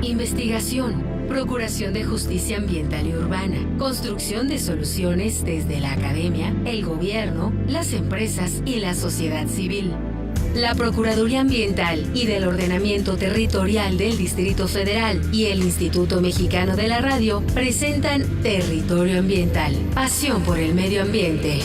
investigación, procuración de justicia ambiental y urbana, construcción de soluciones desde la academia, el gobierno, las empresas y la sociedad civil. La Procuraduría Ambiental y del Ordenamiento Territorial del Distrito Federal y el Instituto Mexicano de la Radio presentan Territorio Ambiental, pasión por el medio ambiente.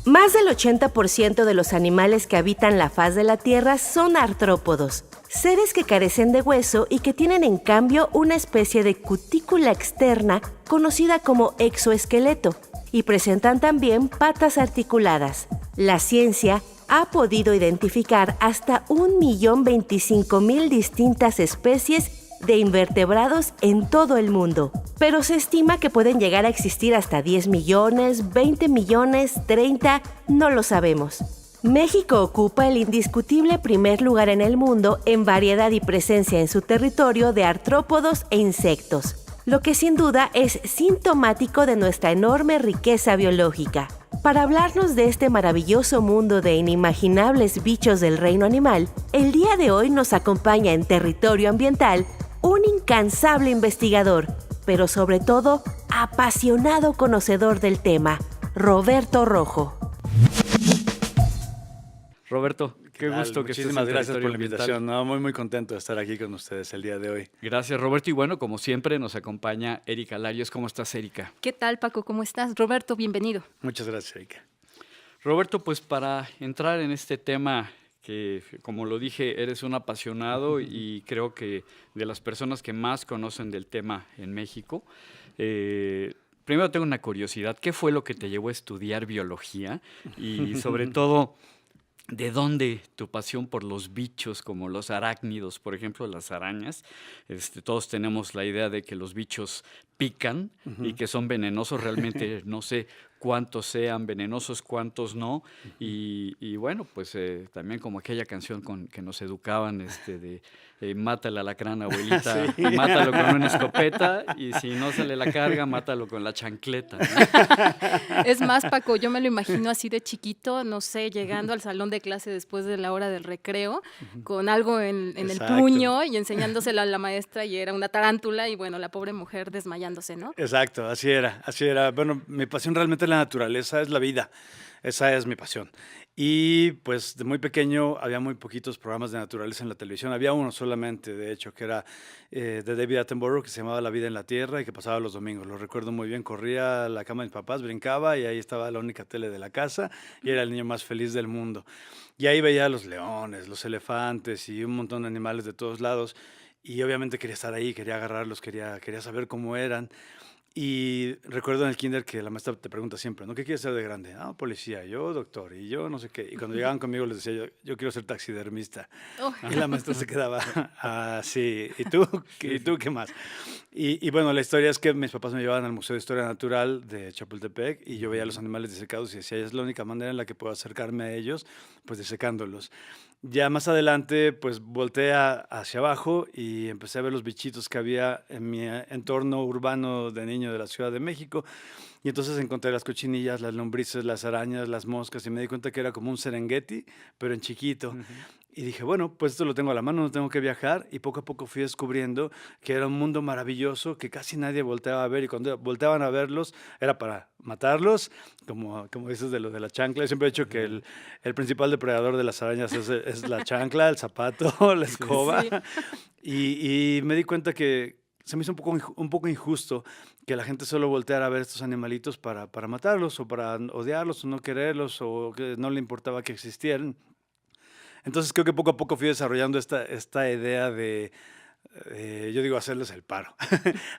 Más del 80% de los animales que habitan la faz de la Tierra son artrópodos, seres que carecen de hueso y que tienen en cambio una especie de cutícula externa conocida como exoesqueleto, y presentan también patas articuladas. La ciencia ha podido identificar hasta 1.025.000 distintas especies de invertebrados en todo el mundo, pero se estima que pueden llegar a existir hasta 10 millones, 20 millones, 30, no lo sabemos. México ocupa el indiscutible primer lugar en el mundo en variedad y presencia en su territorio de artrópodos e insectos, lo que sin duda es sintomático de nuestra enorme riqueza biológica. Para hablarnos de este maravilloso mundo de inimaginables bichos del reino animal, el día de hoy nos acompaña en Territorio Ambiental un incansable investigador, pero sobre todo apasionado conocedor del tema, Roberto Rojo. Roberto, qué gusto que estés en Muchísimas gracias por la Territorio invitación. No, muy contento de estar aquí con ustedes el día de hoy. Gracias, Roberto. Y bueno, como siempre, nos acompaña Erika Larios. ¿Cómo estás, Erika? ¿Qué tal, Paco? ¿Cómo estás? Roberto, bienvenido. Muchas gracias, Erika. Roberto, pues para entrar en este tema que, como lo dije, eres un apasionado y creo que de las personas que más conocen del tema en México. Primero tengo una curiosidad. ¿Qué fue lo que te llevó a estudiar biología? Y sobre todo, ¿de dónde tu pasión por los bichos como los arácnidos, por ejemplo, las arañas? Todos tenemos la idea de que los bichos pican y que son venenosos. Realmente no sé cuántos sean venenosos, cuántos no. Y bueno, pues también como aquella canción que nos educaban de mátale al alacrán, abuelita, Sí. mátalo con una escopeta y si no sale la carga, mátalo con la chancleta, ¿no? Es más, Paco, yo me lo imagino así de chiquito, no sé, llegando al salón de clase después de la hora del recreo, con algo en el Exacto. puño y enseñándosela a la maestra y era una tarántula y bueno, la pobre mujer desmayándose, ¿no? Exacto, así era, así era. Bueno, mi pasión realmente es la naturaleza, es la vida. Esa es mi pasión. Y pues de muy pequeño había muy poquitos programas de naturaleza en la televisión. Había uno solamente, de hecho, que era de David Attenborough, que se llamaba La vida en la tierra y que pasaba los domingos. Lo recuerdo muy bien. Corría a la cama de mis papás, brincaba y ahí estaba la única tele de la casa y era el niño más feliz del mundo. Y ahí veía los leones, los elefantes y un montón de animales de todos lados. Y obviamente quería estar ahí, quería agarrarlos, quería saber cómo eran. Y recuerdo en el kinder que la maestra te pregunta siempre, ¿no? ¿Qué quieres ser de grande? Ah, policía, yo doctor, y yo no sé qué. Y cuando llegaban conmigo les decía yo quiero ser taxidermista. Oh. Y la maestra se quedaba, sí, ¿y tú? ¿Y tú qué más? Y bueno, la historia es que mis papás me llevaban al Museo de Historia Natural de Chapultepec y yo veía los animales disecados y decía, es la única manera en la que puedo acercarme a ellos, pues disecándolos. Ya más adelante, pues volteé hacia abajo y empecé a ver los bichitos que había en mi entorno urbano de niño de la Ciudad de México. Y entonces encontré las cochinillas, las lombrices, las arañas, las moscas y me di cuenta que era como un Serengeti, pero en chiquito. Y dije, bueno, pues esto lo tengo a la mano, no tengo que viajar. Y poco a poco fui descubriendo que era un mundo maravilloso que casi nadie volteaba a ver. Y cuando volteaban a verlos era para matarlos, como dices de lo de la chancla. Yo siempre he dicho que el principal depredador de las arañas es la chancla, el zapato, la escoba. Sí. Y me di cuenta que se me hizo un poco injusto que la gente solo volteara a ver estos animalitos para matarlos o para odiarlos o no quererlos o que no le importaba que existieran. Entonces creo que poco a poco fui desarrollando esta idea de, yo digo, hacerles el paro.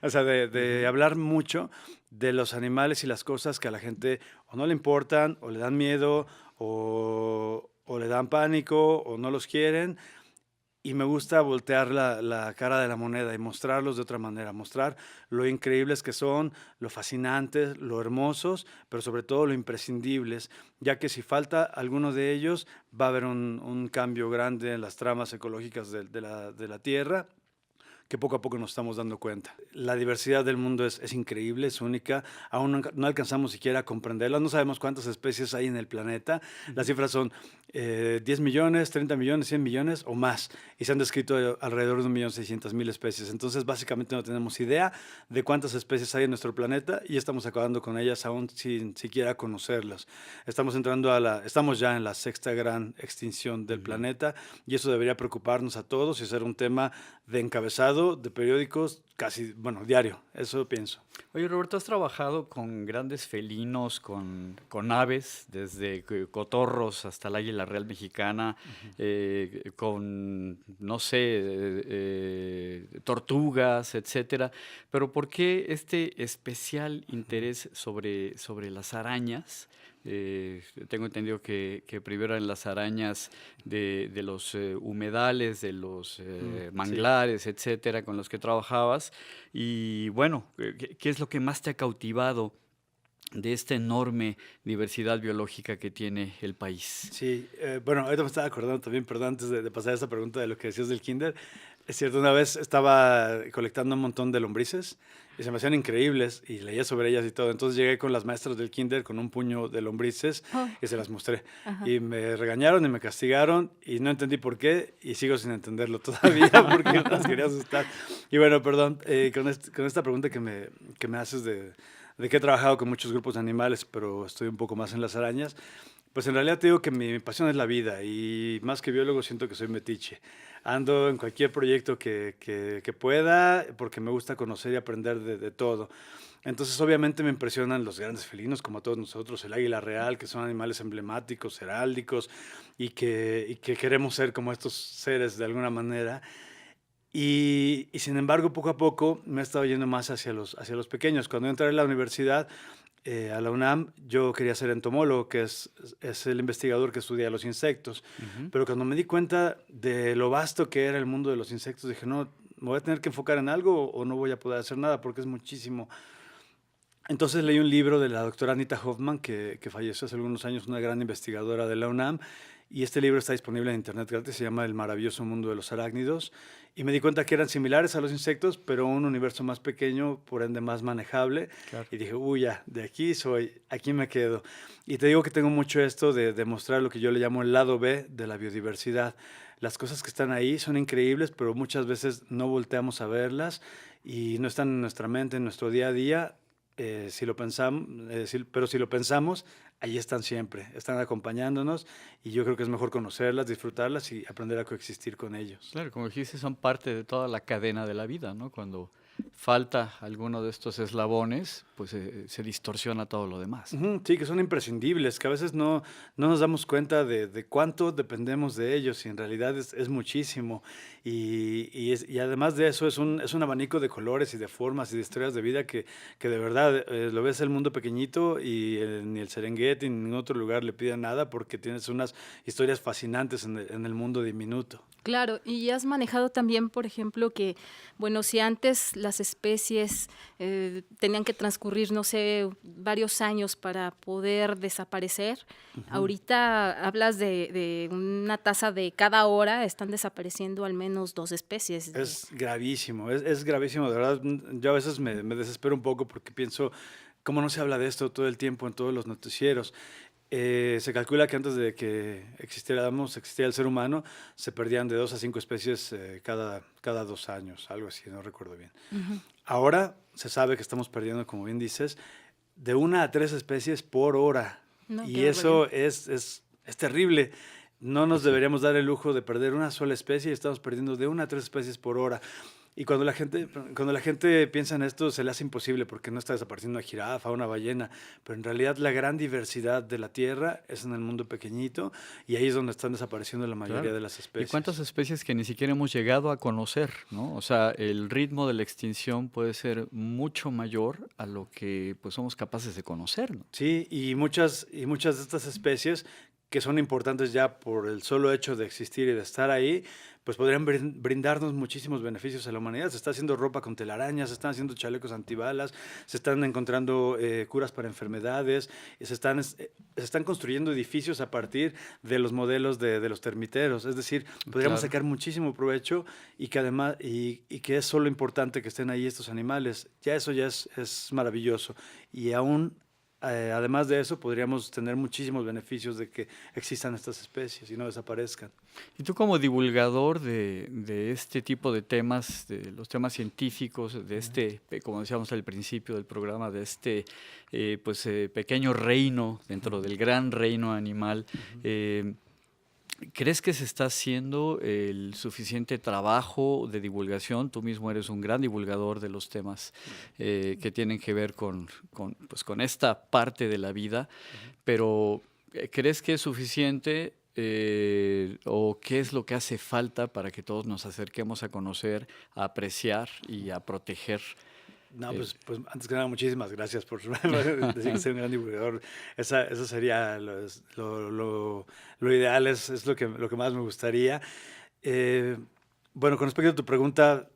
O sea, de hablar mucho de los animales y las cosas que a la gente o no le importan, o le dan miedo, o le dan pánico, o no los quieren. Y me gusta voltear la cara de la moneda y mostrarlos de otra manera, mostrar lo increíbles que son, lo fascinantes, lo hermosos, pero sobre todo lo imprescindibles, ya que si falta alguno de ellos va a haber un cambio grande en las tramas ecológicas de la Tierra, que poco a poco nos estamos dando cuenta. La diversidad del mundo es increíble, es única, aún no alcanzamos siquiera a comprenderla, no sabemos cuántas especies hay en el planeta, las cifras son 10 millones, 30 millones, 100 millones o más, y se han descrito alrededor de 1.600.000 especies, entonces básicamente no tenemos idea de cuántas especies hay en nuestro planeta y estamos acabando con ellas aún sin siquiera conocerlas. Estamos ya en la sexta gran extinción del planeta y eso debería preocuparnos a todos y ser un tema de encabezado de periódicos casi, diario, eso pienso. Oye, Roberto, has trabajado con grandes felinos, con aves, desde cotorros hasta el águila real mexicana, con, no sé, tortugas, etcétera. Pero ¿por qué este especial interés sobre las arañas? Tengo entendido que primero eran las arañas de los humedales, de los manglares, etcétera, con los que trabajabas. Y bueno, ¿qué es lo que más te ha cautivado de esta enorme diversidad biológica que tiene el país? Sí, ahorita me estaba acordando también, perdón, antes de pasar a esta pregunta de lo que decías del kinder. Es cierto, una vez estaba colectando un montón de lombrices y se me hacían increíbles y leía sobre ellas y todo. Entonces llegué con las maestras del kinder con un puño de lombrices y se las mostré. Ajá. Y me regañaron y me castigaron y no entendí por qué y sigo sin entenderlo todavía porque las quería asustar. Y bueno, perdón, con esta pregunta que me haces de que he trabajado con muchos grupos de animales, pero estoy un poco más en las arañas. Pues en realidad te digo que mi pasión es la vida y más que biólogo siento que soy metiche. Ando en cualquier proyecto que pueda porque me gusta conocer y aprender de todo. Entonces obviamente me impresionan los grandes felinos como a todos nosotros, el águila real, que son animales emblemáticos, heráldicos y que queremos ser como estos seres de alguna manera. Y sin embargo, poco a poco me he estado yendo más hacia los pequeños. Cuando entré a la universidad, a la UNAM, yo quería ser entomólogo, que es el investigador que estudia los insectos. Pero cuando me di cuenta de lo vasto que era el mundo de los insectos, dije, no, me voy a tener que enfocar en algo o no voy a poder hacer nada porque es muchísimo. Entonces leí un libro de la doctora Anita Hoffman, que falleció hace algunos años, una gran investigadora de la UNAM, y este libro está disponible en internet gratis, se llama El maravilloso mundo de los arácnidos, y me di cuenta que eran similares a los insectos, pero un universo más pequeño, por ende más manejable, claro. Y dije, ya, de aquí soy, aquí me quedo. Y te digo que tengo mucho esto de demostrar lo que yo le llamo el lado B de la biodiversidad. Las cosas que están ahí son increíbles, pero muchas veces no volteamos a verlas y no están en nuestra mente, en nuestro día a día. Si lo pensamos, ahí están siempre, están acompañándonos y yo creo que es mejor conocerlas, disfrutarlas y aprender a coexistir con ellos. Claro, como dijiste, son parte de toda la cadena de la vida, ¿no? Cuando falta alguno de estos eslabones, pues se distorsiona todo lo demás. Sí, que son imprescindibles, que a veces no nos damos cuenta de cuánto dependemos de ellos y en realidad es muchísimo. Y además de eso es un abanico de colores y de formas y de historias de vida que de verdad lo ves el mundo pequeñito y ni el Serengeti ni ningún otro lugar le pide nada porque tienes unas historias fascinantes en el mundo diminuto. Claro, y has manejado también, por ejemplo, que, bueno, si antes las especies tenían que transcurrir, no sé, varios años para poder desaparecer, ahorita hablas de una tasa de cada hora están desapareciendo al menos 2 especies. Es gravísimo, es gravísimo, de verdad. Yo a veces me desespero un poco porque pienso, ¿cómo no se habla de esto todo el tiempo en todos los noticieros? Se calcula que antes de que existiera el ser humano, se perdían de 2 a 5 especies cada 2 años, algo así, no recuerdo bien. Ahora se sabe que estamos perdiendo, como bien dices, de 1 a 3 especies por hora. No, y eso es terrible. No nos deberíamos dar el lujo de perder una sola especie y estamos perdiendo de 1 a 3 especies por hora. Y cuando la gente piensa en esto, se le hace imposible porque no está desapareciendo una jirafa, una ballena, pero en realidad la gran diversidad de la Tierra es en el mundo pequeñito y ahí es donde están desapareciendo la mayoría de las especies. ¿Y cuántas especies que ni siquiera hemos llegado a conocer, ¿no? O sea, el ritmo de la extinción puede ser mucho mayor a lo que pues somos capaces de conocer, ¿no? Sí, y muchas de estas especies que son importantes ya por el solo hecho de existir y de estar ahí, pues podrían brindarnos muchísimos beneficios a la humanidad. Se está haciendo ropa con telarañas, se están haciendo chalecos antibalas, se están encontrando curas para enfermedades, y se están construyendo edificios a partir de los modelos de los termiteros. Es decir, podríamos sacar muchísimo provecho y que además y que es solo importante que estén ahí estos animales. Ya eso ya es maravilloso. Y aún además de eso, podríamos tener muchísimos beneficios de que existan estas especies y no desaparezcan. Y tú como divulgador de este tipo de temas, de los temas científicos, de este, como decíamos al principio del programa, de este pequeño reino dentro del gran reino animal, ¿crees que se está haciendo el suficiente trabajo de divulgación? Tú mismo eres un gran divulgador de los temas que tienen que ver con esta parte de la vida, pero ¿crees que es suficiente o qué es lo que hace falta para que todos nos acerquemos a conocer, a apreciar y a proteger? No, pues antes que nada, muchísimas gracias por decir que soy un gran divulgador. Eso sería lo ideal, es lo que más me gustaría. Bueno, con respecto a tu pregunta,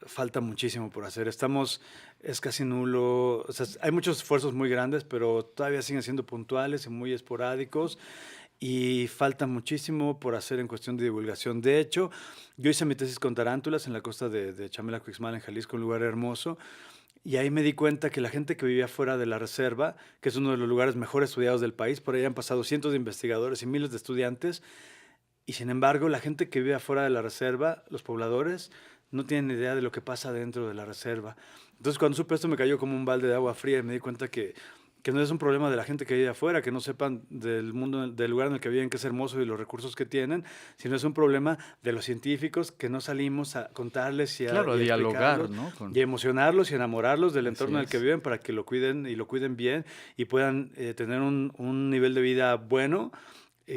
falta muchísimo por hacer. Es casi nulo. O sea, hay muchos esfuerzos muy grandes, pero todavía siguen siendo puntuales y muy esporádicos. Y falta muchísimo por hacer en cuestión de divulgación. De hecho, yo hice mi tesis con tarántulas en la costa de Chamela-Cuixmal, en Jalisco, un lugar hermoso. Y ahí me di cuenta que la gente que vivía fuera de la reserva, que es uno de los lugares mejor estudiados del país, por ahí han pasado cientos de investigadores y miles de estudiantes, y sin embargo la gente que vive afuera de la reserva, los pobladores, no tienen idea de lo que pasa dentro de la reserva. Entonces cuando supe esto me cayó como un balde de agua fría y me di cuenta que no es un problema de la gente que vive afuera, que no sepan del mundo, del lugar en el que viven, que es hermoso y los recursos que tienen, sino es un problema de los científicos que no salimos a contarles y a dialogar, ¿no? Y emocionarlos y enamorarlos del entorno en el que es. viven para que lo cuiden y lo cuiden bien y puedan tener un nivel de vida bueno,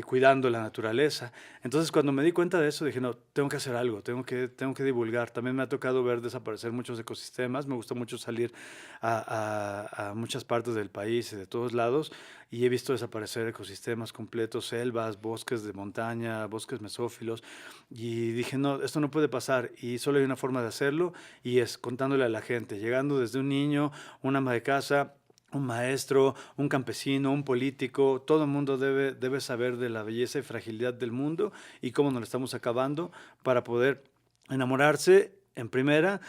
cuidando la naturaleza. Entonces, cuando me di cuenta de eso, dije, no, tengo que hacer algo, tengo que divulgar. También me ha tocado ver desaparecer muchos ecosistemas, me gusta mucho salir a muchas partes del país y de todos lados, y he visto desaparecer ecosistemas completos, selvas, bosques de montaña, bosques mesófilos, y dije, no, esto no puede pasar, y solo hay una forma de hacerlo, y es contándole a la gente, llegando desde un niño, un ama de casa, un maestro, un campesino, un político, todo el mundo debe saber de la belleza y fragilidad del mundo y cómo nos lo estamos acabando para poder enamorarse en primera,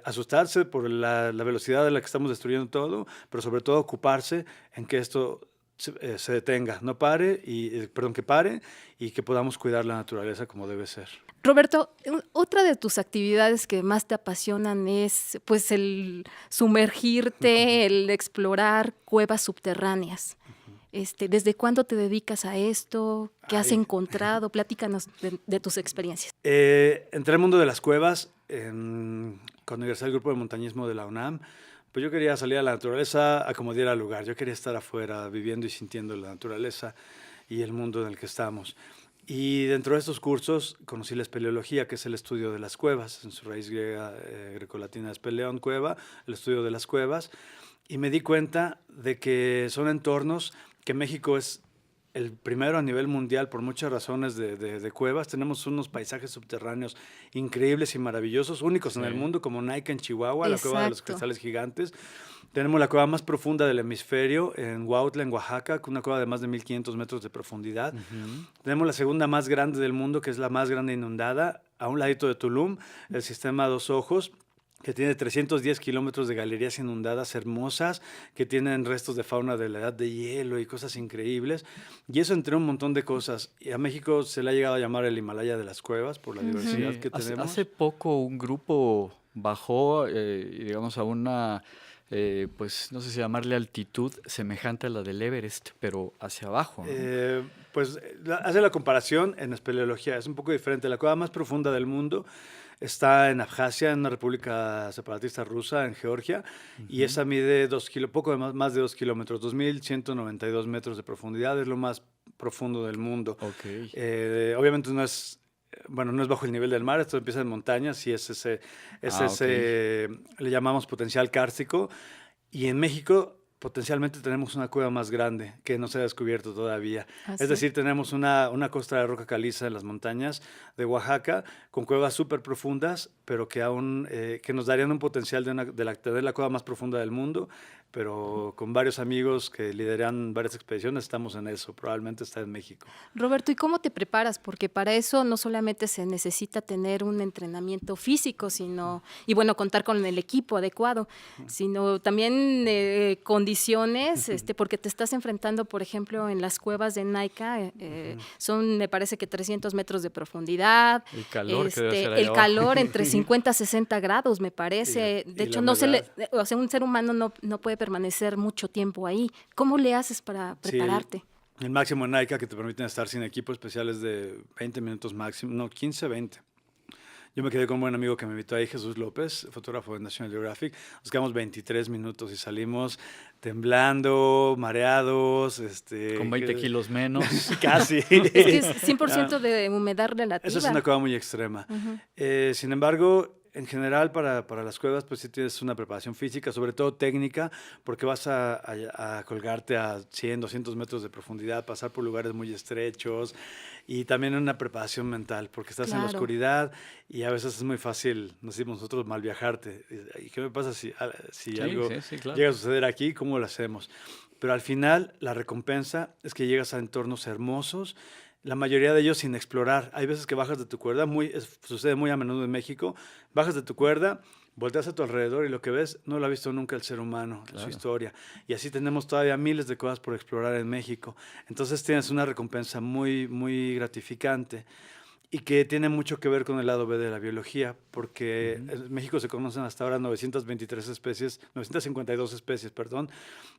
asustarse por la velocidad a la que estamos destruyendo todo, pero sobre todo ocuparse en que esto se detenga, que pare y que podamos cuidar la naturaleza como debe ser. Roberto, otra de tus actividades que más te apasionan es pues el sumergirte, el explorar cuevas subterráneas. ¿Desde cuándo te dedicas a esto? ¿Qué has encontrado? Platícanos de tus experiencias. Entré al mundo de las cuevas cuando ingresé al grupo de montañismo de la UNAM. Pues yo quería salir a la naturaleza a como diera lugar. Yo quería estar afuera, viviendo y sintiendo la naturaleza y el mundo en el que estamos. Y dentro de estos cursos conocí la espeleología, que es el estudio de las cuevas. En su raíz griega, grecolatina, espeleón, cueva, el estudio de las cuevas. Y me di cuenta de que son entornos que México es el primero a nivel mundial por muchas razones de cuevas. Tenemos unos paisajes subterráneos increíbles y maravillosos, únicos en el mundo, como Naica en Chihuahua, la cueva de los cristales gigantes. Tenemos la cueva más profunda del hemisferio en Huautla, en Oaxaca, con una cueva de más de 1,500 metros de profundidad. Tenemos la segunda más grande del mundo, que es la más grande inundada, a un ladito de Tulum, el sistema Dos Ojos, que tiene 310 kilómetros de galerías inundadas hermosas, que tienen restos de fauna de la edad de hielo y cosas increíbles. Y eso entre un montón de cosas. Y a México se le ha llegado a llamar el Himalaya de las cuevas por la diversidad que tenemos. Hace poco un grupo bajó, digamos, a una, pues no sé si llamarle altitud semejante a la del Everest, pero hacia abajo, ¿no? Pues hace la comparación en espeleología, es un poco diferente. La cueva más profunda del mundo está en Abjasia, en una república separatista rusa, en Georgia, y esa mide más de 2 kilómetros, 2.192 metros de profundidad, es lo más profundo del mundo. Okay. Obviamente no es bajo el nivel del mar, esto empieza en montañas y es ese, le llamamos potencial kárstico, y en México potencialmente tenemos una cueva más grande que no se ha descubierto todavía. Así. Es decir, tenemos una costra de roca caliza en las montañas de Oaxaca con cuevas súper profundas, pero que aún que nos darían un potencial tener la cueva más profunda del mundo, pero con varios amigos que lideran varias expediciones estamos en eso, probablemente está en México. Roberto, ¿y cómo te preparas? Porque para eso no solamente se necesita tener un entrenamiento físico, sino, y bueno, contar con el equipo adecuado, sino también condiciones, porque te estás enfrentando, por ejemplo, en las cuevas de Naica, son, me parece que 300 metros de profundidad. El calor que debe ser allá el calor abajo. entre 50 a 60 grados, me parece. De hecho, no se le, o sea, un ser humano no puede permanecer mucho tiempo ahí. ¿Cómo le haces para prepararte? El máximo en Naica que te permiten estar sin equipo especial es de 20 minutos máximo, no, 15, 20. Yo me quedé con un buen amigo que me invitó ahí, Jesús López, fotógrafo de National Geographic. Nos quedamos 23 minutos y salimos temblando, mareados. Con 20 kilos menos. Casi. Es que es 100% de humedad relativa. Esa es una cueva muy extrema. Sin embargo, en general, para las cuevas, pues sí tienes una preparación física, sobre todo técnica, porque vas a colgarte a 100, 200 metros de profundidad, pasar por lugares muy estrechos y también una preparación mental, porque estás en la oscuridad y a veces es muy fácil, nos decimos nosotros, mal viajarte. ¿Y qué me pasa si algo claro. llega a suceder aquí? ¿Cómo lo hacemos? Pero al final, la recompensa es que llegas a entornos hermosos, la mayoría de ellos sin explorar. Hay veces que bajas de tu cuerda, sucede muy a menudo en México, bajas de tu cuerda, volteas a tu alrededor y lo que ves no lo ha visto nunca el ser humano en su historia. Y así tenemos todavía miles de cosas por explorar en México. Entonces tienes una recompensa muy, muy gratificante y que tiene mucho que ver con el lado B de la biología, porque en México se conocen hasta ahora 952 especies,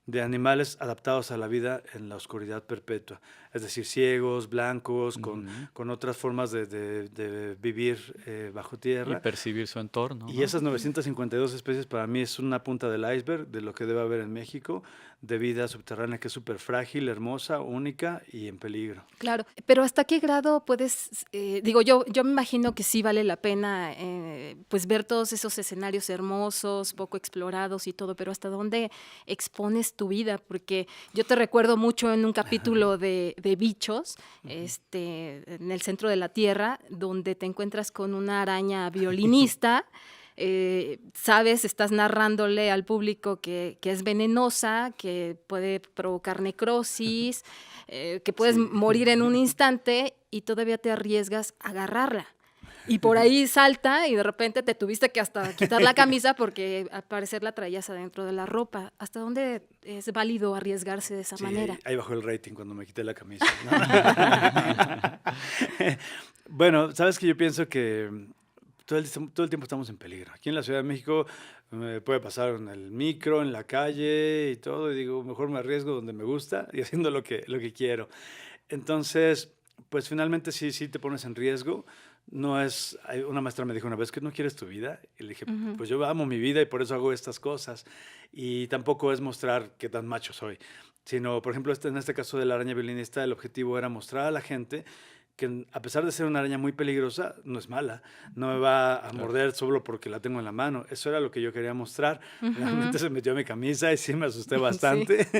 de animales adaptados a la vida en la oscuridad perpetua, es decir, ciegos, blancos, con otras formas de vivir bajo tierra. Y percibir su entorno. Y esas 952 especies para mí es una punta del iceberg de lo que debe haber en México, de vida subterránea que es súper frágil, hermosa, única y en peligro. Claro, pero ¿hasta qué grado puedes, yo me imagino que sí vale la pena pues ver todos esos escenarios hermosos, poco explorados y todo, pero ¿hasta dónde expones tu vida? Porque yo te recuerdo mucho en un capítulo de Bichos, en el centro de la Tierra, donde te encuentras con una araña violinista. Sabes, estás narrándole al público que es venenosa, que puede provocar necrosis, que puedes morir en un instante y todavía te arriesgas a agarrarla. Y por ahí salta y de repente te tuviste que hasta quitar la camisa porque al parecer la traías adentro de la ropa. ¿Hasta dónde es válido arriesgarse de esa manera? Ahí bajó el rating cuando me quité la camisa, ¿no? Bueno, sabes que yo pienso que todo el tiempo estamos en peligro. Aquí en la Ciudad de México me puede pasar en el micro, en la calle y todo, y digo, mejor me arriesgo donde me gusta y haciendo lo que quiero. Entonces, pues finalmente sí te pones en riesgo. Una maestra me dijo una vez que no quieres tu vida, y le dije, pues yo amo mi vida y por eso hago estas cosas. Y tampoco es mostrar qué tan macho soy, sino, por ejemplo, en este caso de la araña violinista, el objetivo era mostrar a la gente que a pesar de ser una araña muy peligrosa, no es mala, no me va a morder solo porque la tengo en la mano. Eso era lo que yo quería mostrar. Realmente se metió a mi camisa y sí me asusté bastante, sí.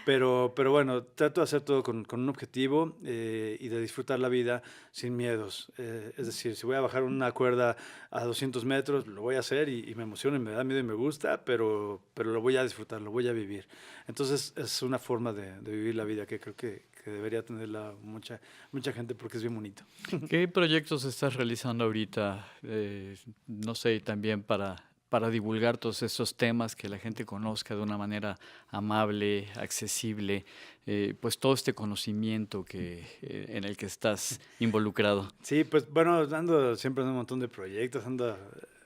pero bueno, trato de hacer todo con un objetivo y de disfrutar la vida sin miedos. Es decir, si voy a bajar una cuerda a 200 metros, lo voy a hacer y me emociona y me da miedo y me gusta, pero lo voy a disfrutar, lo voy a vivir. Entonces es una forma de vivir la vida que creo que debería tenerla mucha gente porque es bien bonito. ¿Qué proyectos estás realizando ahorita? No sé, también para divulgar todos esos temas, que la gente conozca de una manera amable, accesible, pues todo este conocimiento en el que estás involucrado. Sí, pues bueno, ando siempre en un montón de proyectos, ando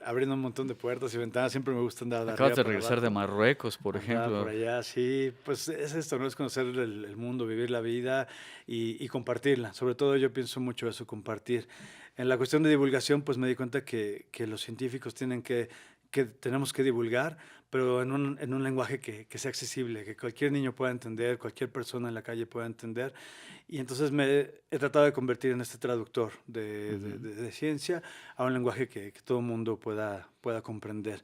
abriendo un montón de puertas y ventanas, siempre me gusta andar de Acabas de arriba regresar de Marruecos, por ejemplo. Por allá, sí, pues es esto, ¿no? Es conocer el mundo, vivir la vida y compartirla. Sobre todo yo pienso mucho eso, compartir. En la cuestión de divulgación, pues me di cuenta que los científicos tenemos que divulgar, pero en un lenguaje que sea accesible, que cualquier niño pueda entender, cualquier persona en la calle pueda entender. Y entonces me he tratado de convertir en este traductor de ciencia a un lenguaje que todo el mundo pueda comprender.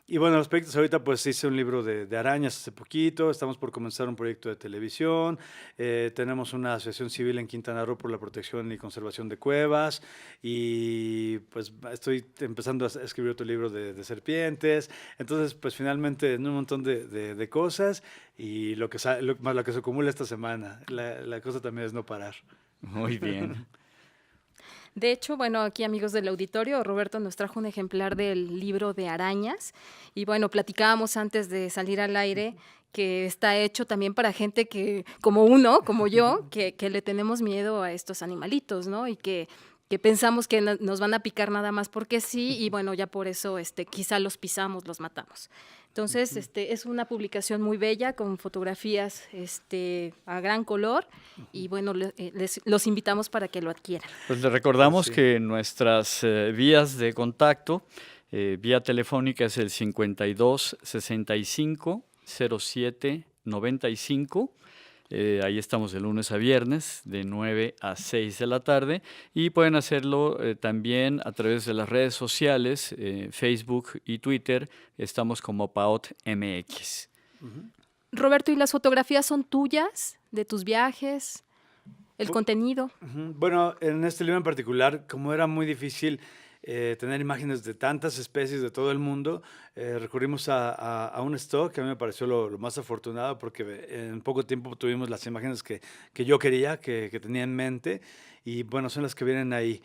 Y bueno, los proyectos ahorita, pues hice un libro de arañas hace poquito, estamos por comenzar un proyecto de televisión, tenemos una asociación civil en Quintana Roo por la protección y conservación de cuevas, y pues estoy empezando a escribir otro libro de serpientes. Entonces, pues finalmente en un montón de cosas, y más lo que se acumula esta semana. La cosa también es no parar. Muy bien. De hecho, bueno, aquí amigos del auditorio, Roberto nos trajo un ejemplar del libro de arañas y bueno, platicábamos antes de salir al aire que está hecho también para gente que, como yo, que le tenemos miedo a estos animalitos, ¿no? Y que pensamos que nos van a picar nada más porque sí, y bueno, ya por eso quizá los pisamos, los matamos. Entonces, es una publicación muy bella con fotografías a gran color y bueno, los invitamos para que lo adquieran. Pues les recordamos que nuestras vías de contacto, vía telefónica es el 52 65 07 95. Ahí estamos de lunes a viernes, de 9 a 6 de la tarde, y pueden hacerlo también a través de las redes sociales, Facebook y Twitter, estamos como Paot MX. Roberto, ¿y las fotografías son tuyas, de tus viajes, el contenido? Bueno, en este libro en particular, como era muy difícil tener imágenes de tantas especies de todo el mundo, recurrimos a un stock que a mí me pareció lo más afortunado, porque en poco tiempo tuvimos las imágenes que yo quería, que tenía en mente, y bueno, son las que vienen ahí.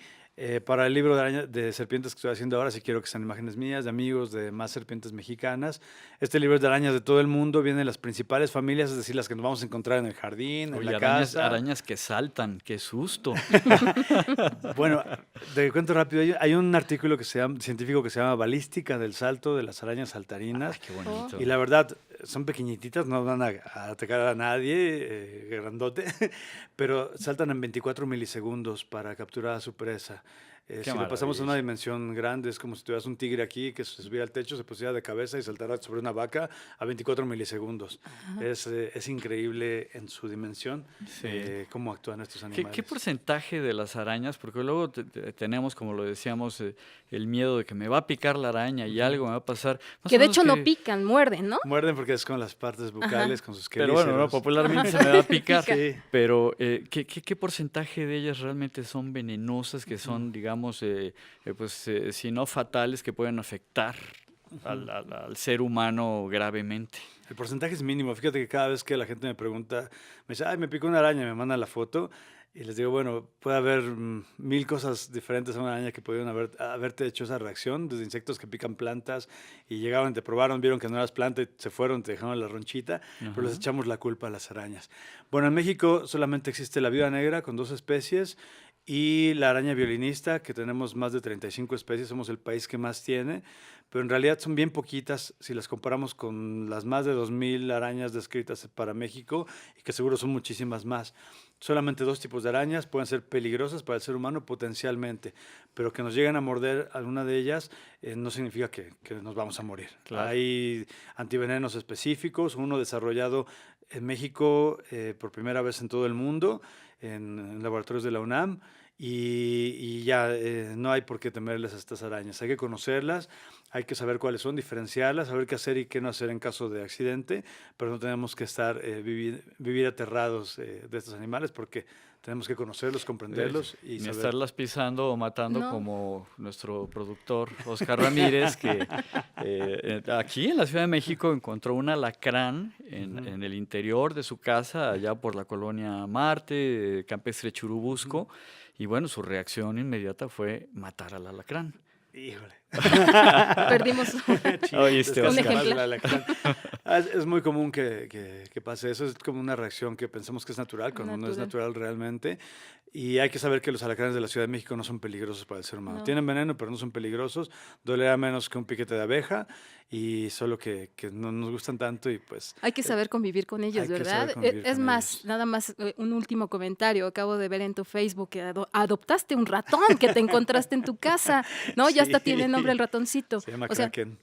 Para el libro de serpientes que estoy haciendo ahora, sí quiero que sean imágenes mías, de amigos, de más serpientes mexicanas. Este libro es de arañas de todo el mundo, vienen las principales familias, es decir, las que nos vamos a encontrar en el jardín, en la casa. Arañas que saltan, qué susto. Bueno, te cuento rápido, hay un artículo científico que se llama Balística del salto de las arañas saltarinas. Qué bonito. Y la verdad, son pequeñititas, no van a atacar a nadie, grandote, pero saltan en 24 milisegundos para capturar a su presa. Si lo pasamos a una dimensión grande, es como si tuvieras un tigre aquí que se subiera al techo, se pusiera de cabeza y saltara sobre una vaca a 24 milisegundos. Es increíble en su dimensión cómo actúan estos animales. ¿Qué porcentaje de las arañas? Porque luego tenemos, como lo decíamos, el miedo de que me va a picar la araña y algo me va a pasar. Que de hecho no pican, muerden, ¿no? Muerden porque es con las partes bucales, con sus quelíceros. Pero bueno, popularmente se me va a picar. Sí. Pero ¿qué porcentaje de ellas realmente son venenosas, que son, digamos, si no fatales, que pueden afectar al ser humano gravemente? El porcentaje es mínimo. Fíjate que cada vez que la gente me pregunta, me dice, me picó una araña, me manda la foto, y les digo, bueno, puede haber 1000 cosas diferentes a una araña que pudieron haberte hecho esa reacción, desde insectos que pican plantas y llegaron, te probaron, vieron que no eras planta y se fueron, te dejaron la ronchita, pero les echamos la culpa a las arañas. Bueno, en México solamente existe la viuda negra con 2 especies y la araña violinista, que tenemos más de 35 especies, somos el país que más tiene, pero en realidad son bien poquitas si las comparamos con las más de 2000 arañas descritas para México, y que seguro son muchísimas más. Solamente 2 tipos de arañas pueden ser peligrosas para el ser humano potencialmente, pero que nos lleguen a morder alguna de ellas no significa que nos vamos a morir. Claro. Hay antivenenos específicos, uno desarrollado en México por primera vez en todo el mundo, en laboratorios de la UNAM, y ya no hay por qué temerles a estas arañas. Hay que conocerlas, hay que saber cuáles son, diferenciarlas, saber qué hacer y qué no hacer en caso de accidente, pero no tenemos que vivir aterrados de estos animales, porque tenemos que conocerlos, comprenderlos y ni estarlas pisando o matando, como nuestro productor Oscar Ramírez, que aquí en la Ciudad de México encontró un alacrán en el interior de su casa, allá por la colonia Marte, Campestre Churubusco, y bueno, su reacción inmediata fue matar al alacrán. Híjole. Perdimos un ejemplo. Es muy común que pase eso, es como una reacción que pensamos que es natural, cuando no es natural realmente. Y hay que saber que los alacranes de la Ciudad de México no son peligrosos para el ser humano. No. Tienen veneno, pero no son peligrosos. Dolerá menos que un piquete de abeja, y solo que no nos gustan tanto, y pues... Hay que saber convivir con ellos, ¿verdad? Es más, nada más un último comentario. Acabo de ver en tu Facebook que adoptaste un ratón que te encontraste en tu casa, ¿no? Ya hasta tiene nombre el ratoncito. Se llama Kraken.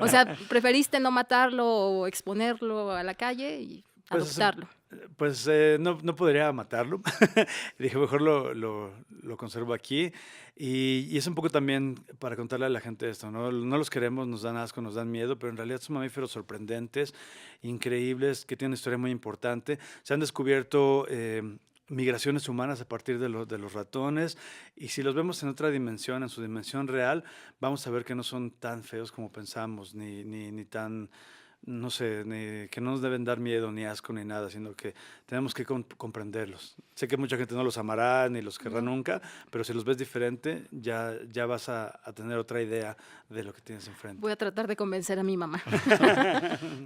O sea, preferiste no matarlo o exponerlo a la calle y adoptarlo. Pues no podría matarlo. Dije, mejor lo conservo aquí. Y es un poco también para contarle a la gente esto, ¿no? No los queremos, nos dan asco, nos dan miedo, pero en realidad son mamíferos sorprendentes, increíbles, que tienen una historia muy importante. Se han descubierto migraciones humanas a partir de los ratones, y si los vemos en otra dimensión, en su dimensión real, vamos a ver que no son tan feos como pensamos, ni tan... no sé, que no nos deben dar miedo, ni asco, ni nada, sino que tenemos que comprenderlos. Sé que mucha gente no los amará, ni los querrá nunca, pero si los ves diferente, ya vas a tener otra idea de lo que tienes enfrente. Voy a tratar de convencer a mi mamá.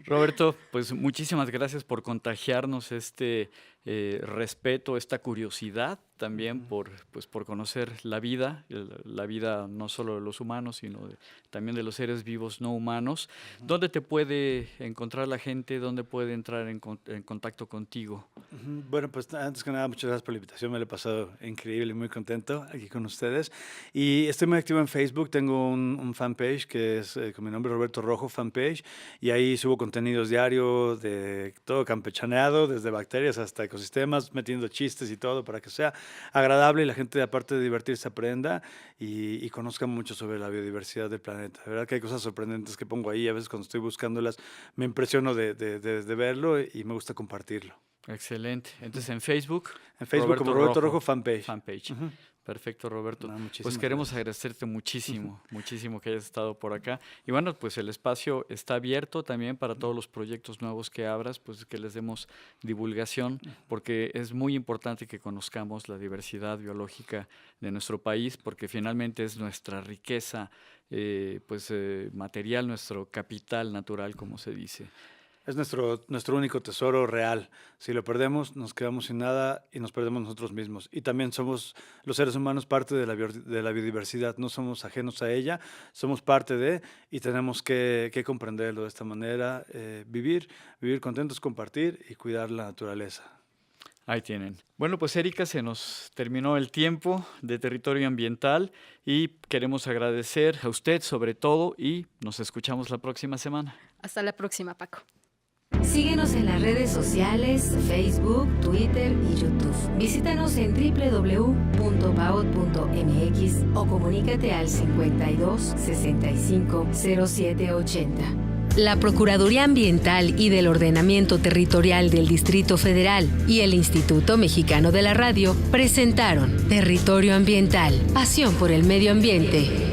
Roberto, pues muchísimas gracias por contagiarnos este respeto, esta curiosidad también por conocer la vida no solo de los humanos, sino también de los seres vivos no humanos. ¿Dónde te puede encontrar la gente? ¿Dónde puede entrar en contacto contigo? Bueno, pues antes que nada, muchas gracias por la invitación. Me lo he pasado increíble, muy contento aquí con ustedes. Y estoy muy activo en Facebook. Tengo un fanpage que es con mi nombre, Roberto Rojo Fanpage. Y ahí subo contenidos diarios de todo campechaneado, desde bacterias hasta ecosistemas, metiendo chistes y todo para que sea agradable y la gente, aparte de divertirse, aprenda y conozca mucho sobre la biodiversidad del planeta. De verdad que hay cosas sorprendentes que pongo ahí. A veces cuando estoy buscándolas me impresiono de verlo y me gusta compartirlo. Excelente. Entonces en Facebook. En Facebook como Roberto Rojo Fanpage. Perfecto, Roberto. Muchísimas Queremos gracias. agradecerte muchísimo que hayas estado por acá. Y bueno, pues el espacio está abierto también para todos los proyectos nuevos que abras, pues que les demos divulgación, porque es muy importante que conozcamos la diversidad biológica de nuestro país, porque finalmente es nuestra riqueza material, nuestro capital natural, como se dice. Es nuestro único tesoro real. Si lo perdemos, nos quedamos sin nada y nos perdemos nosotros mismos. Y también somos los seres humanos parte de la biodiversidad. No somos ajenos a ella, somos parte de, y tenemos que comprenderlo de esta manera, vivir contentos, compartir y cuidar la naturaleza. Ahí tienen. Bueno, pues Erika, se nos terminó el tiempo de Territorio Ambiental y queremos agradecer a usted sobre todo y nos escuchamos la próxima semana. Hasta la próxima, Paco. Síguenos en las redes sociales, Facebook, Twitter y YouTube. Visítanos en www.paot.mx o comunícate al 52 65 07 80. La Procuraduría Ambiental y del Ordenamiento Territorial del Distrito Federal y el Instituto Mexicano de la Radio presentaron Territorio Ambiental, pasión por el medio ambiente.